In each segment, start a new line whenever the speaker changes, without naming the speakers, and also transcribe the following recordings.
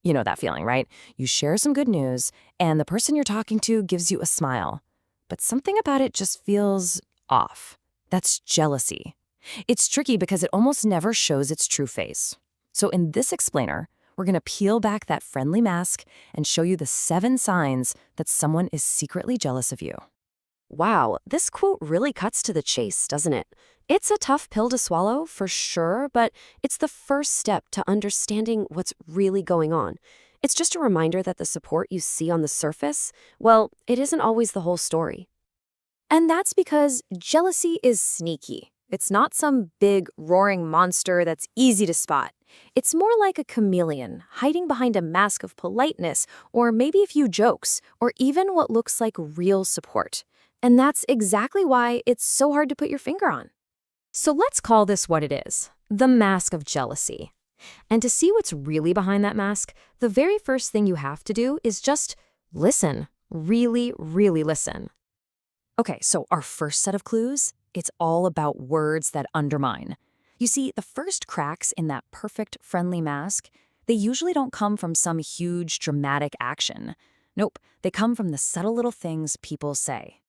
You know that feeling, right? You share some good news, and the person you're talking to gives you a smile. But something about it just feels off. That's jealousy. It's tricky because it almost never shows its true face. So in this explainer, we're going to peel back that friendly mask and show you the 7 signs that someone is secretly jealous of you.
Wow, this quote really cuts to the chase, doesn't it? It's a tough pill to swallow, for sure, but it's the first step to understanding what's really going on. It's just a reminder that the support you see on the surface, well, it isn't always the whole story.
And that's because jealousy is sneaky. It's not some big, roaring monster that's easy to spot. It's more like a chameleon, hiding behind a mask of politeness, or maybe a few jokes, or even what looks like real support. And that's exactly why it's so hard to put your finger on.
So let's call this what it is, the mask of jealousy. And to see what's really behind that mask, the very first thing you have to do is just listen. Really, really listen.
Okay, so our first set of clues, it's all about words that undermine. You see, the first cracks in that perfect, friendly mask, they usually don't come from some huge, dramatic action. Nope, they come from the subtle little things people say.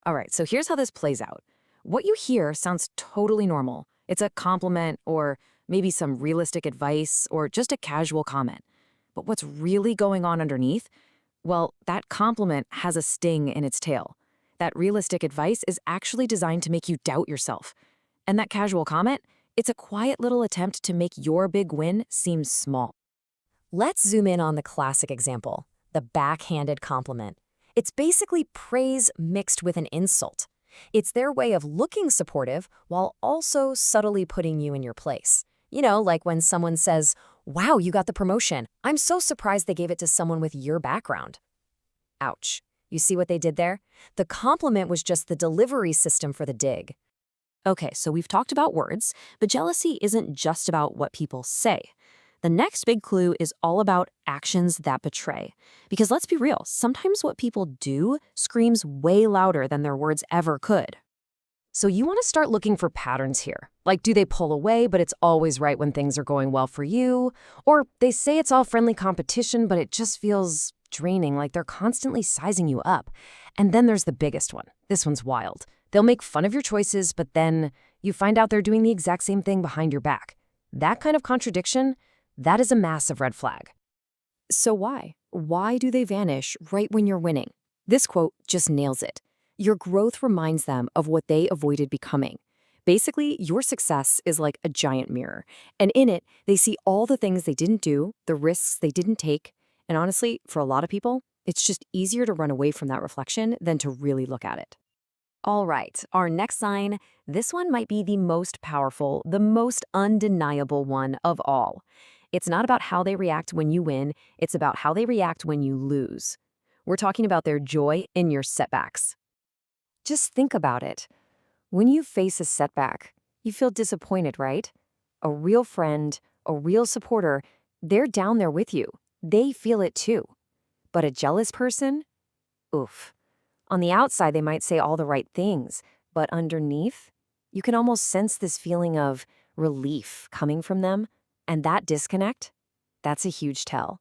All right, so here's how this plays out. What you hear sounds totally normal. It's a compliment or maybe some realistic advice or just a casual comment. But what's really going on underneath? Well, that compliment has a sting in its tail. That realistic advice is actually designed to make you doubt yourself. And that casual comment, it's a quiet little attempt to make your big win seem small.
Let's zoom in on the classic example, the backhanded compliment. It's basically praise mixed with an insult. It's their way of looking supportive while also subtly putting you in your place. You know, like when someone says, "Wow, you got the promotion. I'm so surprised they gave it to someone with your background." Ouch. You see what they did there? The compliment was just the delivery system for the dig.
Okay, so we've talked about words, but jealousy isn't just about what people say. The next big clue is all about actions that betray. Because let's be real, sometimes what people do screams way louder than their words ever could.
So you want to start looking for patterns here. Like, do they pull away, but it's always right when things are going well for you? Or they say it's all friendly competition, but it just feels draining, like they're constantly sizing you up. And then there's the biggest one. This one's wild. They'll make fun of your choices, but then you find out they're doing the exact same thing behind your back. That kind of contradiction, that is a massive red flag.
So why? Why do they vanish right when you're winning? This quote just nails it. Your growth reminds them of what they avoided becoming. Basically, your success is like a giant mirror, and in it, they see all the things they didn't do, the risks they didn't take, and honestly, for a lot of people, it's just easier to run away from that reflection than to really look at it. All right, our next sign, this one might be the most powerful, the most undeniable one of all. It's not about how they react when you win, it's about how they react when you lose. We're talking about their joy in your setbacks. Just think about it. When you face a setback, you feel disappointed, right? A real friend, a real supporter, they're down there with you. They feel it too. But a jealous person? Oof. On the outside, they might say all the right things, but underneath, you can almost sense this feeling of relief coming from them, and that disconnect, that's a huge tell.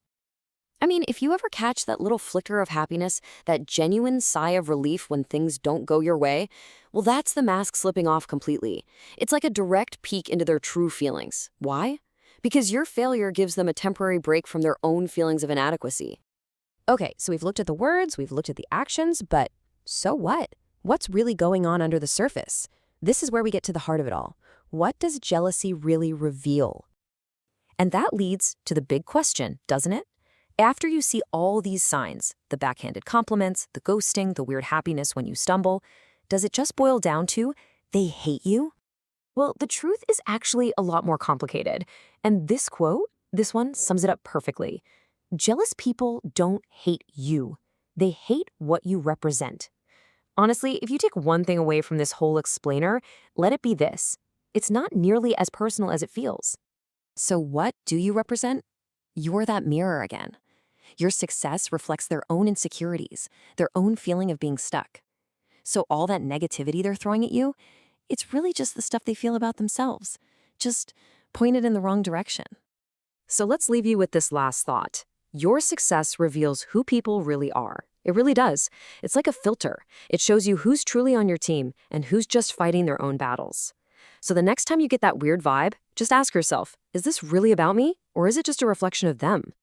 I mean, if you ever catch that little flicker of happiness, that genuine sigh of relief when things don't go your way, well, that's the mask slipping off completely. It's like a direct peek into their true feelings. Why? Because your failure gives them a temporary break from their own feelings of inadequacy. Okay, so we've looked at the words, we've looked at the actions, but so what? What's really going on under the surface? This is where we get to the heart of it all. What does jealousy really reveal? And that leads to the big question, doesn't it? After you see all these signs, the backhanded compliments, the ghosting, the weird happiness when you stumble, does it just boil down to they hate you? Well, the truth is actually a lot more complicated. And this quote, this one sums it up perfectly. Jealous people don't hate you. They hate what you represent. Honestly, if you take one thing away from this whole explainer, let it be this. It's not nearly as personal as it feels. So what do you represent? You're that mirror again. Your success reflects their own insecurities, their own feeling of being stuck. So all that negativity they're throwing at you, it's really just the stuff they feel about themselves, just pointed in the wrong direction. So let's leave you with this last thought.
Your success reveals who people really are. It really does. It's like a filter. It shows you who's truly on your team and who's just fighting their own battles. So the next time you get that weird vibe, just ask yourself, is this really about me, or is it just a reflection of them?